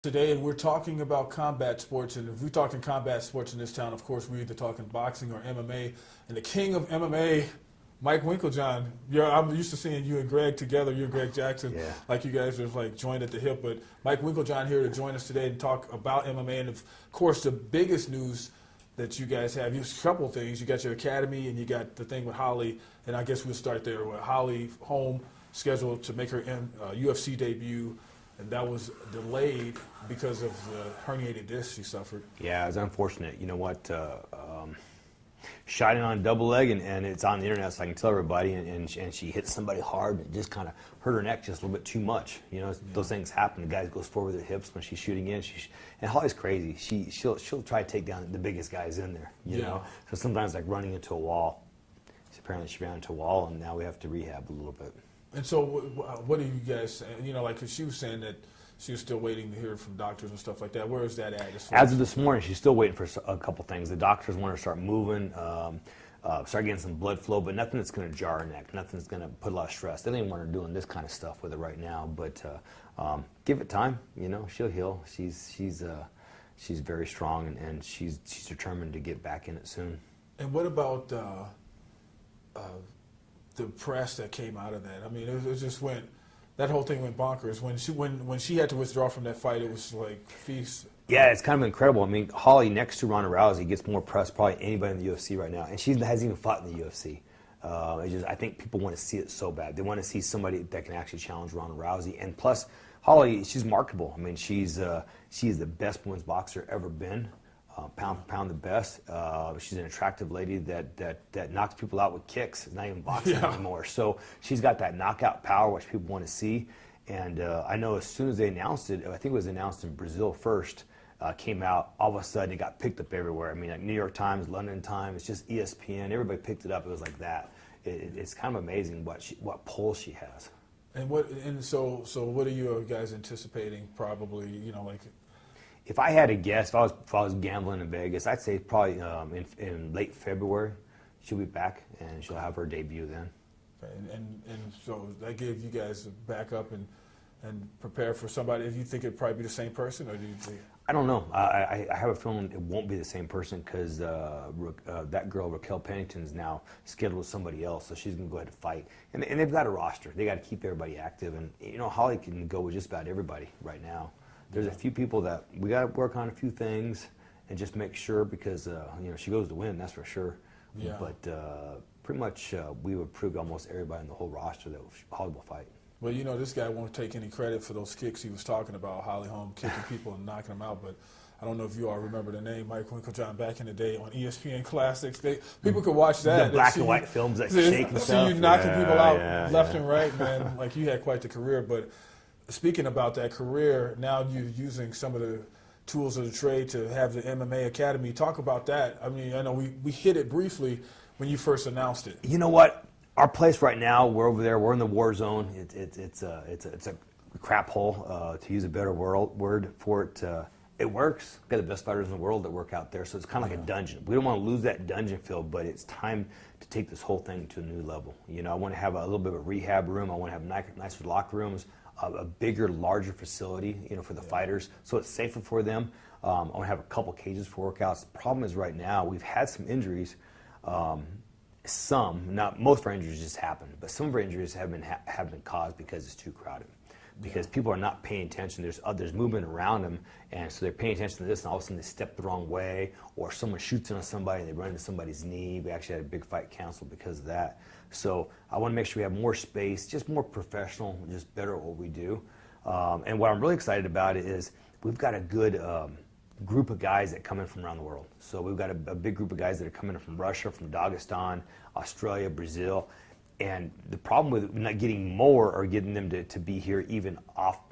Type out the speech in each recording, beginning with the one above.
Today, and we're talking about combat sports. And if we're talking combat sports in this town, of course, we're either talking boxing or MMA. And the king of MMA, Mike Winkeljohn. I'm used to seeing you and Greg together, you and Greg Jackson, Yeah. like you guys are like joined at the hip. But Mike Winkeljohn here to join us today and talk about MMA. And of course, the biggest news that you guys have, you have a couple of things. You got your academy, and you got the thing with Holly. And I guess we'll start there with Holly Holm, scheduled to make her UFC debut. And that was delayed because of the herniated disc she suffered. Yeah, it's unfortunate. You know what? Shot it on a double leg, and it's on the internet, so I can tell everybody. And she hit somebody hard, and it just kind of hurt her neck just a little bit too much. You know, those things happen. The guy goes forward with her hips when she's shooting in. And Holly's crazy. She'll try to take down the biggest guys in there. You know, so sometimes like running into a wall. Apparently she ran into a wall, and now we have to rehab a little bit. And so, what are you guys saying? You know, like, 'cause she was saying that she was still waiting to hear from doctors and stuff like that. Where is that at? As of this morning, she's still waiting for a couple things. The doctors want her to start moving, start getting some blood flow, but nothing that's going to jar her neck. Nothing that's going to put a lot of stress. They don't even want her doing this kind of stuff with her right now. But give it time. You know, she'll heal. She's very strong, and she's determined to get back in it soon. And what about the press that came out of that? I mean, it just went. That whole thing went bonkers. When she had to withdraw from that fight, it was like feast. Yeah, it's kind of incredible. I mean, Holly next to Ronda Rousey gets more press probably anybody in the UFC right now, and she hasn't even fought in the UFC. I think people want to see it so bad. They want to see somebody that can actually challenge Ronda Rousey. And plus, Holly, she's marketable. I mean, she's the best women's boxer ever been. Pound for pound, the best. She's an attractive lady that knocks people out with kicks. It's not even boxing anymore. So she's got that knockout power, which people want to see. And I know as soon as they announced it, I think it was announced in Brazil first, came out, all of a sudden it got picked up everywhere. I mean, like New York Times, London Times, it's just ESPN. Everybody picked it up. It was like that. It's kind of amazing what pull she has. And so what are you guys anticipating? Probably, you know, like. If I had to guess, if I was gambling in Vegas, I'd say probably in late February, she'll be back and she'll have her debut then. Okay. And so that gave you guys a backup and prepare for somebody. If you think it'd probably be the same person, or do you think? I don't know. I have a feeling it won't be the same person because that girl Raquel Pennington's now scheduled with somebody else, so she's gonna go ahead and fight. And they've got a roster. They got to keep everybody active, and you know Holly can go with just about everybody right now. There's a few people that we got to work on a few things and just make sure because you know she goes to win, that's for sure. Yeah. But pretty much we would prove almost everybody in the whole roster that Holly will fight. Well, you know, this guy won't take any credit for those kicks he was talking about, Holly Holm kicking people and knocking them out. But I don't know if you all remember the name Mike Winkeljohn back in the day on ESPN Classics. People could watch that. The black and white films that shake and stuff. See you knocking people out left and right, man. Like you had quite the career, but. Speaking about that career, now you're using some of the tools of the trade to have the MMA Academy. Talk about that. I mean, I know we hit it briefly when you first announced it. You know what? Our place right now, we're over there. We're in the war zone. It's a crap hole, to use a better word for it. It works. We've got the best fighters in the world that work out there, so it's kind of like a dungeon. We don't want to lose that dungeon feel, but it's time to take this whole thing to a new level. You know, I want to have a little bit of a rehab room. I want to have nicer locker rooms. A bigger, larger facility, you know, for the fighters, so it's safer for them. I want to have a couple cages for workouts. The problem is right now we've had some injuries. Not most of our injuries just happened, but some of our injuries have been caused because it's too crowded. Because people are not paying attention. There's movement around them, and so they're paying attention to this, and all of a sudden they step the wrong way, or someone shoots in on somebody and they run into somebody's knee. We actually had a big fight canceled because of that. So I want to make sure we have more space, just more professional, just better at what we do. And what I'm really excited about is we've got a good group of guys that come in from around the world. So we've got a big group of guys that are coming in from Russia, from Dagestan, Australia, Brazil. And the problem with not getting more or getting them to be here even off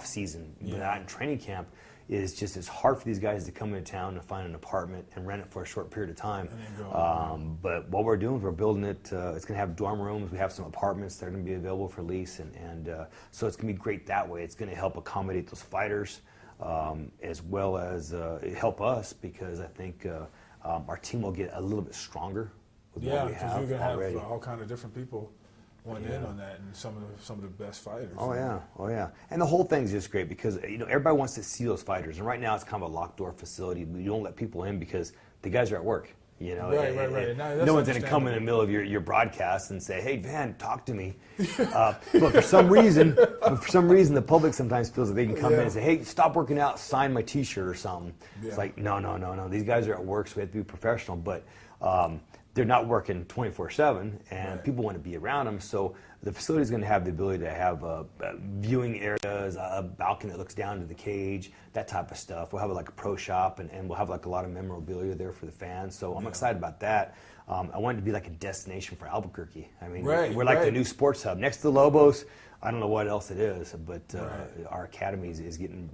season, not in training camp, is just it's hard for these guys to come into town and find an apartment and rent it for a short period of time. But what we're doing is we're building it. It's going to have dorm rooms. We have some apartments that are going to be available for lease, and so it's going to be great that way. It's going to help accommodate those fighters as well as help us because I think our team will get a little bit stronger. With what we because have you're going to already. have all kind of different people went in on that, and some of the best fighters. Oh yeah. And the whole thing's just great because everybody wants to see those fighters, and right now it's kind of a locked door facility. We don't let people in because the guys are at work. Right. No one's going to come in the middle of your broadcast and say, "Hey, Van, talk to me." But for some reason, the public sometimes feels that they can come in and say, "Hey, stop working out, sign my T-shirt or something." Yeah. It's like, no. These guys are at work, so we have to be professional. But they're not working 24/7, and people want to be around them. So the facility is going to have the ability to have viewing areas, a balcony that looks down to the cage, that type of stuff. We'll have like a pro shop, and we'll have like a lot of memorabilia there for the fans. So I'm excited about that. I want it to be like a destination for Albuquerque. I mean, we're like the new sports hub next to the Lobos. I don't know what else it is, but our academy is getting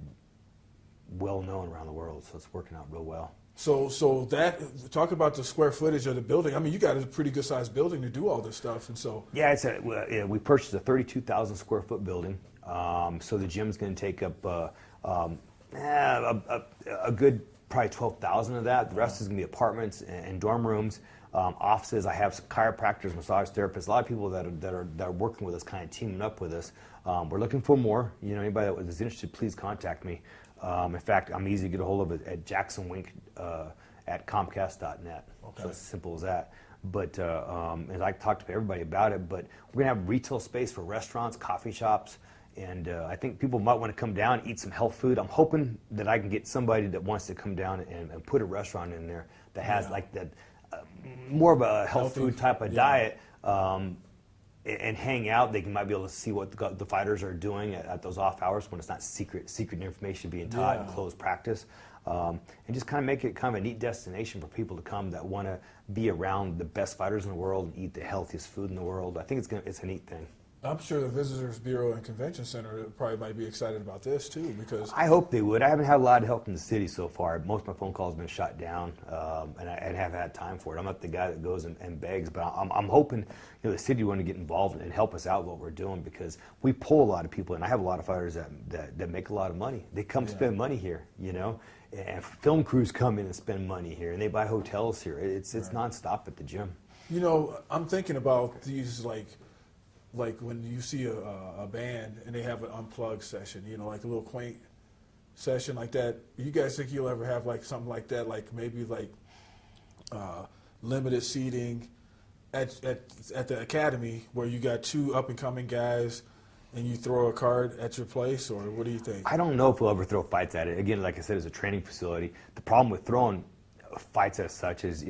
well known around the world, so it's working out real well. So that, talk about the square footage of the building. I mean, you got a pretty good sized building to do all this stuff, and so we purchased a 32,000 square foot building. So the gym's going to take up a good probably 12,000 of that. The rest is going to be apartments and dorm rooms, offices. I have some chiropractors, massage therapists, a lot of people that are working with us, kind of teaming up with us. We're looking for more. Anybody that was interested, please contact me. In fact, I'm easy to get a hold of at jacksonwink at comcast.net. Okay. So it's as simple as that. But as I talked to everybody about it, but we're going to have retail space for restaurants, coffee shops, and I think people might want to come down and eat some health food. I'm hoping that I can get somebody that wants to come down and put a restaurant in there that has like that more of a health food type of diet. And hang out. They might be able to see what the fighters are doing at those off hours when it's not secret information being taught in closed practice, and just kind of make it kind of a neat destination for people to come that want to be around the best fighters in the world and eat the healthiest food in the world. I think it's a neat thing. I'm sure the Visitors Bureau and Convention Center probably might be excited about this too, because I hope they would. I haven't had a lot of help from the city so far. Most of my phone calls have been shut down, and I haven't had time for it. I'm not the guy that goes and begs, but I'm hoping the city want to get involved and help us out with what we're doing, because we pull a lot of people in. I have a lot of fighters that make a lot of money. They come spend money here, and film crews come in and spend money here, and they buy hotels here. It's nonstop at the gym. I'm thinking about these like when you see a band and they have an unplugged session, like a little quaint session like that. You guys think you'll ever have like something like that, like maybe like limited seating at the academy where you got two up and coming guys and you throw a card at your place, or what do you think? I don't know if we'll ever throw fights at it. Again, like I said, it's a training facility. The problem with throwing fights as such is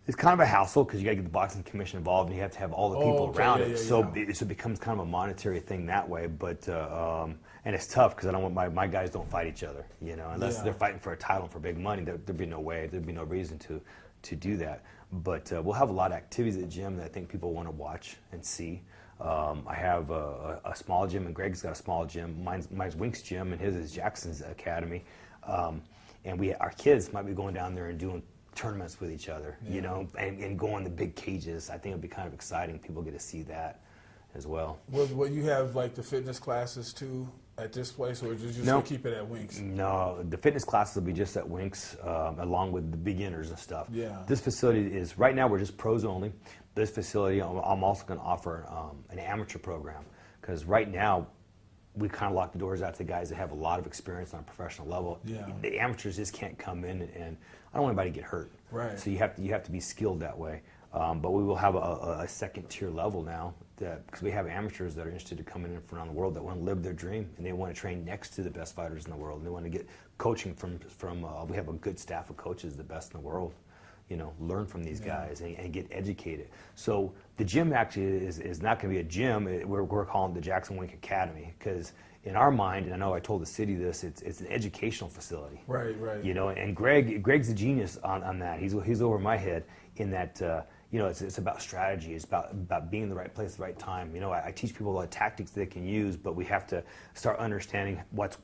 it's kind of a hassle, because you got to get the boxing commission involved and you have to have all the people around it. So it becomes kind of a monetary thing that way. But and it's tough, because I don't want my guys don't fight each other. Unless they're fighting for a title and for big money, there'd be no way, there'd be no reason to do that. But we'll have a lot of activities at the gym that I think people want to watch and see. I have a small gym, and Greg's got a small gym. Mine's Wink's gym, and his is Jackson's Academy. And our kids might be going down there and doing tournaments with each other, and go on the big cages. I think it'll be kind of exciting. People get to see that as well. Will you have like the fitness classes too at this place, or just gonna keep it at Winks? No, the fitness classes will be just at Winks, along with the beginners and stuff. Yeah. This facility is, right now we're just pros only. This facility, I'm also going to offer an amateur program, because right now we kind of lock the doors out to the guys that have a lot of experience on a professional level. Yeah. The amateurs just can't come in, and I don't want anybody to get hurt. Right. So you have to be skilled that way. But we will have a second tier level now, because we have amateurs that are interested to come in from around the world that want to live their dream, and they want to train next to the best fighters in the world. And they want to get coaching from we have a good staff of coaches, the best in the world. Learn from these guys and get educated. So the gym actually is not going to be a gym. We're calling it the Jackson Wink Academy, because in our mind, and I know I told the city this, it's an educational facility. Right. And Greg's a genius on that. He's over my head in that. It's about strategy. It's about being in the right place at the right time. I teach people a lot of tactics they can use, but we have to start understanding what's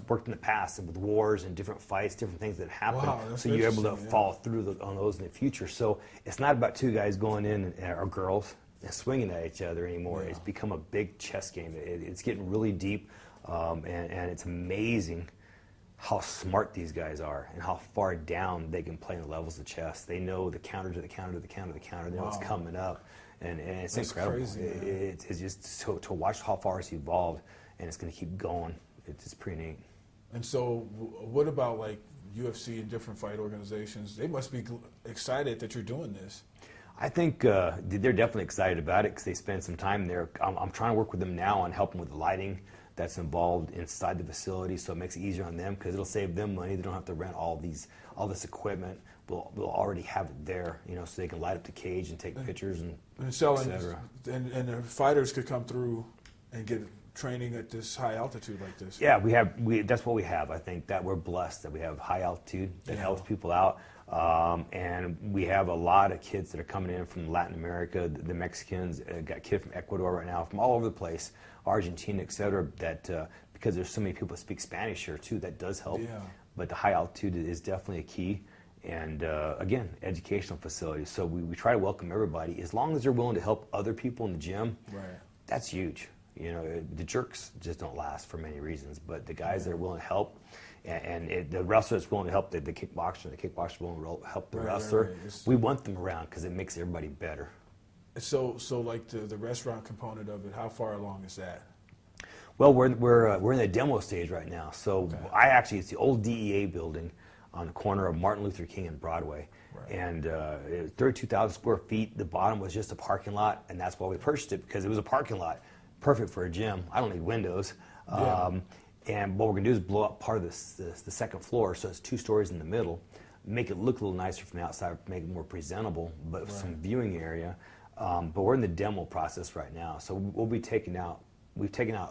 worked in the past, and with wars and different fights, different things that happen. Wow, so you're able to follow through on those in the future. So it's not about two guys going in, or girls, and swinging at each other anymore. It's become a big chess game. It's getting really deep, and it's amazing how smart these guys are and how far down they can play in the levels of chess. They know the counter to the counter to the counter to the counter. They know what's coming up, and it's That's incredible. crazy, It's just to watch how far it's evolved, and it's going to keep going. It's pretty neat. And so, what about like UFC and different fight organizations? They must be excited that you're doing this. I think they're definitely excited about it because they spend some time there. I'm trying to work with them now on helping with the lighting that's involved inside the facility, so it makes it easier on them because it'll save them money. They don't have to rent all this equipment. We'll already have it there, you know, so they can light up the cage and take pictures and selling, et cetera. and the fighters could come through and get training at this high altitude like this. Yeah, that's what we have. I think that we're blessed that we have high altitude that helps people out. And we have a lot of kids that are coming in from Latin America, the Mexicans, got kids from Ecuador right now, from all over the place, Argentina, et cetera, that because there's so many people that speak Spanish here too, that does help. Yeah. But the high altitude is definitely a key. And again, educational facilities. So we try to welcome everybody. As long as they're willing to help other people in the gym, Right. that's huge. You know, the jerks just don't last for many reasons, but the guys that are willing to help, the wrestler that's willing to help the kickboxer, and the kickboxer willing to help the wrestler, right. we want them around because it makes everybody better. So like the restaurant component of it, how far along is that? Well, we're in the demo stage right now. So it's the old DEA building on the corner of Martin Luther King and Broadway. Right. And it was 32,000 square feet. The bottom was just a parking lot, and that's why we purchased it, because it was a parking lot. Perfect for a gym. I don't need windows. Yeah. And what we're going to do is blow up part of the second floor, so it's 2 stories in the middle, make it look a little nicer from the outside, make it more presentable, but with some viewing area. But we're in the demo process right now, so we've taken out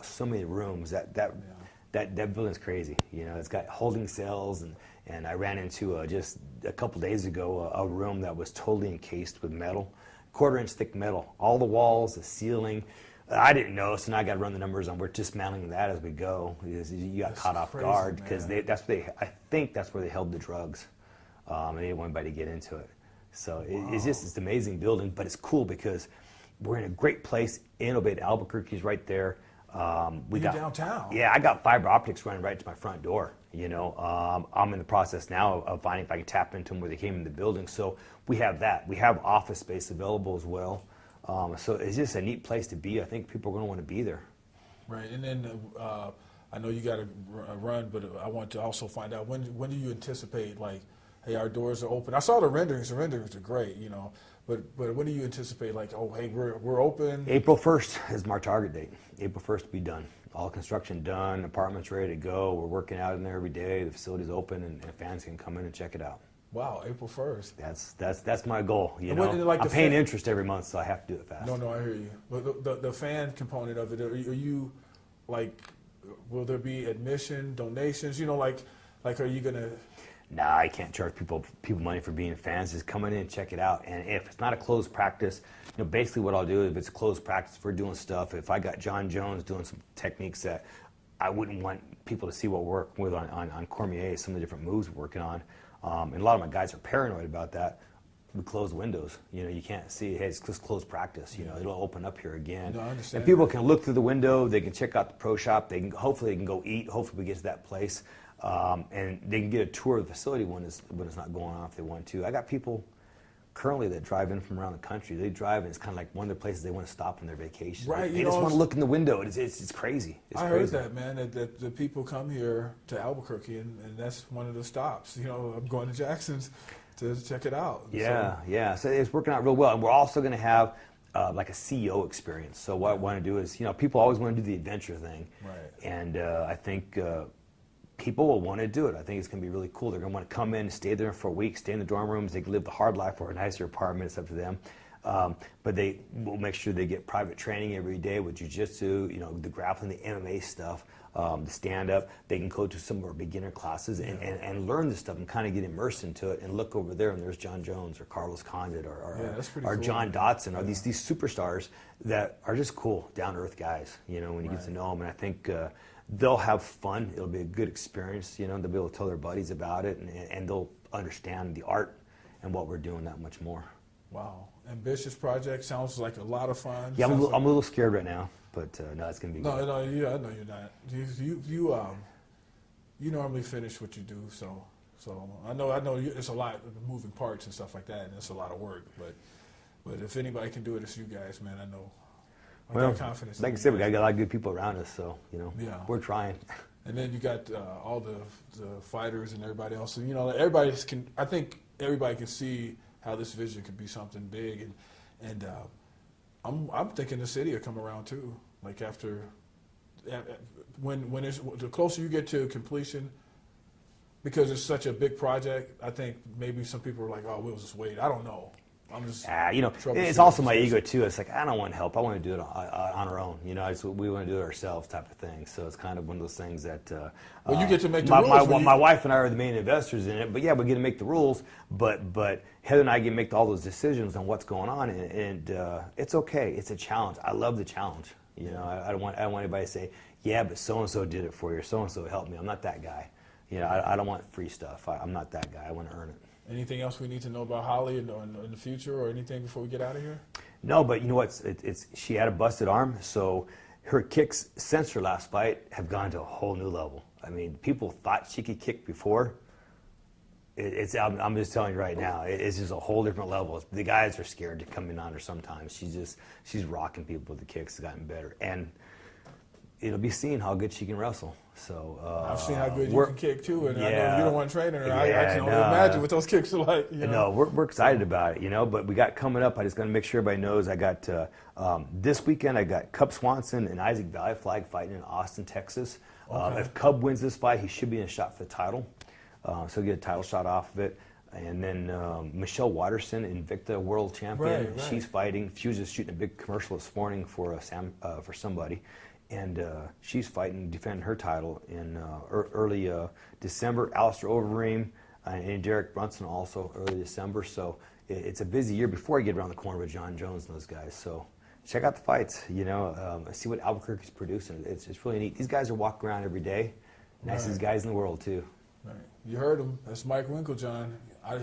so many rooms that building's crazy. You know, it's got holding cells, and I ran into just a couple days ago a room that was totally encased with metal, 1/4 inch thick metal, all the walls, the ceiling. I didn't know, so now I got to run the numbers on. We're dismantling that as we go. You got caught off guard because I think that's where they held the drugs, and they didn't want anybody to get into it. So it's an amazing building, but it's cool because we're in a great place. Innovative Albuquerque's right there. You're downtown. Yeah, I got fiber optics running right to my front door. You know, I'm in the process now of finding if I can tap into them where they came in the building. So we have that. We have office space available as well. So it's just a neat place to be. I think people are going to want to be there. Right, and then I know you got to run, but I want to also find out when do you anticipate, like, hey, our doors are open. I saw the renderings. The renderings are great, you know. But when do you anticipate, like, oh, hey, we're open? April 1st is my target date. April 1st to be done. All construction done, apartments ready to go. We're working out in there every day. The facility's open, and fans can come in and check it out. Wow, April 1st. That's my goal. You know, like I'm paying interest every month, so I have to do it fast. No, I hear you. But the fan component of it, are you, like, will there be admission, donations? You know, like are you gonna? Nah, I can't charge people money for being fans. Just come in and check it out. And if it's not a closed practice, you know, basically what I'll do if it's a closed practice, if we're doing stuff, if I got John Jones doing some techniques that I wouldn't want people to see what we're working with on Cormier, some of the different moves we're working on. And a lot of my guys are paranoid about that. We close windows. You know, you can't see. Hey, it's just closed practice. You know, it'll open up here again. No, I understand. And people can look through the window. They can check out the pro shop. Hopefully they can go eat. Hopefully we get to that place, and they can get a tour of the facility when it's not going on if they want to. I got people currently that drive in from around the country. They drive, and it's kind of like one of the places they want to stop on their vacation. Right. They just want to look in the window. It's crazy. It's I crazy. heard that, man, that the people come here to Albuquerque, and that's one of the stops. You know, I'm going to Jackson's to check it out. Yeah. So it's working out real well. And we're also going to have like a CEO experience. So what I want to do is, you know, people always want to do the adventure thing. Right. And I think people will want to do it. I think it's going to be really cool. They're going to want to come in, stay there for a week, stay in the dorm rooms. They can live the hard life or a nicer apartment. It's up to them. But they will make sure they get private training every day with jiu-jitsu, you know, the grappling, the MMA stuff, the stand-up. They can go to some of our beginner classes and learn this stuff and kind of get immersed into it and look over there and there's John Jones or Carlos Condit or cool, John Dotson or these superstars that are just cool, down-to-earth guys, you know, when you get to know them. And I think they'll have fun. It'll be a good experience, you know. They'll be able to tell their buddies about it and they'll understand the art and what we're doing that much more. Wow. Ambitious project. Sounds like a lot of fun. Yeah, I'm a little scared right now, but no, it's going to be good. No, yeah, I know you're not. you normally finish what you do. So I know it's a lot of moving parts and stuff like that, and it's a lot of work. But if anybody can do it, it's you guys, man. I know. I got confidence. Like I said, we got a lot of good people around us, so we're trying. And then you got all the fighters and everybody else. So, everybody can. I think everybody can see how this vision could be something big, and I'm thinking the city will come around too. Like when it's the closer you get to completion, because it's such a big project. I think maybe some people are like, "Oh, we'll just wait." I don't know. I'm just it's also my ego too. It's like I don't want help. I want to do it on our own. We want to do it ourselves, type of thing. So it's kind of one of those things that. Well, you get to make the rules. My wife and I are the main investors in it, but yeah, we get to make the rules. But Heather and I get to make all those decisions on what's going on, and it's okay. It's a challenge. I love the challenge. I don't want anybody to say, yeah, but so and so did it for you, or so and so helped me. I'm not that guy. I don't want free stuff. I'm not that guy. I want to earn it. Anything else we need to know about Holly in the future, or anything before we get out of here? No, but you know what? She had a busted arm, so her kicks since her last fight have gone to a whole new level. I mean, people thought she could kick before. I'm just telling you right now, it's just a whole different level. The guys are scared to come in on her sometimes. She's rocking people with the kicks. It's gotten better, and it'll be seen how good she can wrestle. So I've seen how good you can kick too, and I know you don't want to train her. Yeah, I can only imagine what those kicks are like. No, we're excited about it, But we got coming up. I just got to make sure everybody knows. I got this weekend. I got Cub Swanson and Isaac Valley Flag fighting in Austin, Texas. Okay. If Cub wins this fight, he should be in a shot for the title. So he'll get a title shot off of it. And then Michelle Watterson, Invicta World Champion. Right. She's fighting. She was just shooting a big commercial this morning for somebody. And she's fighting, defending her title in early December. Alistair Overeem and Derek Brunson also early December. So it's a busy year before I get around the corner with John Jones and those guys. So check out the fights, see what Albuquerque's producing. It's really neat. These guys are walking around every day. Nicest guys in the world, too. Right. You heard him. That's Mike Winkeljohn.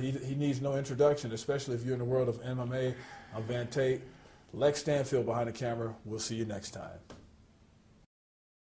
He needs no introduction, especially if you're in the world of MMA. I'm Van Tate. Lex Stanfield behind the camera. We'll see you next time.